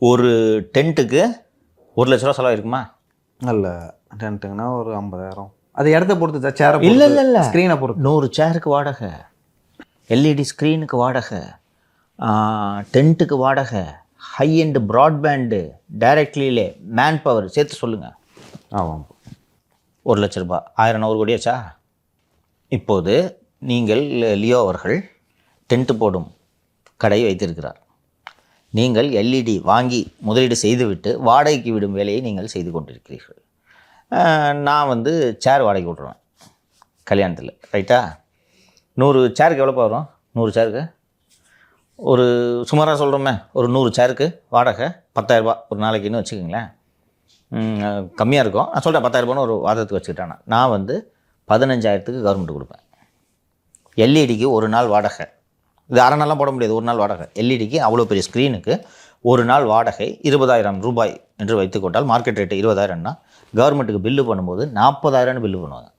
ஒரு டென்ட்டுக்கு 1,00,000 செலவாயிருக்குமா? இல்லை, டென்ட்டுங்கன்னா ஒரு 50,000. அது இடத்த பொறுத்து, சேரை இல்லை ஸ்க்ரீனை பொறுத்து. 100 சேருக்கு வாடகை, எல்இடி ஸ்க்ரீனுக்கு வாடகை, டென்ட்டுக்கு வாடகை, ஹை எண்ட் ப்ராட்பேண்டு, டைரக்ட்லியிலே மேன் பவர் சேர்த்து சொல்லுங்கள். ஆமாம், 1,00,000 ரூபாய். 100 கோடியாச்சா? இப்போது நீங்கள் லியோ அவர்கள் டென்ட்டு போடும் கடை வைத்திருக்கிறார். நீங்கள் எல்இடி வாங்கி முதலீடு செய்துவிட்டு வாடகைக்கு விடும் வேலையை நீங்கள் செய்து கொண்டிருக்கிறீர்கள். நான் சேர் வாடகை விட்ருவேன் கல்யாணத்தில், ரைட்டா? 100 சேருக்கு எவ்வளோப்பா வரும்? 100 சேருக்கு ஒரு சுமாராக சொல்கிறோமே, ஒரு 100 சேருக்கு வாடகை 10,000 ரூபாய் ஒரு நாளைக்குன்னு வச்சுக்கோங்களேன். கம்மியாக இருக்கும், நான் சொல்கிறேன் 10,000 ரூபான்னு ஒரு வாதத்துக்கு வச்சுக்கிட்டேன். நான் 15,000க்கு கவர்மெண்ட் கொடுப்பேன். எல்இடிக்கு ஒரு நாள் வாடகை, இது அரை நாள்லாம் போட முடியாது, ஒரு நாள் வாடகை. எல்இடிக்கு அவ்வளோ பெரிய ஸ்க்ரீனுக்கு ஒரு நாள் வாடகை 20,000 ரூபாய் என்று வைத்துக்கொண்டால், மார்க்கெட் ரேட்டு 20,000ன்னா கவர்மெண்ட்டுக்கு பில்லு பண்ணும்போது 40,000ன்னு பில்லு பண்ணுவாங்க.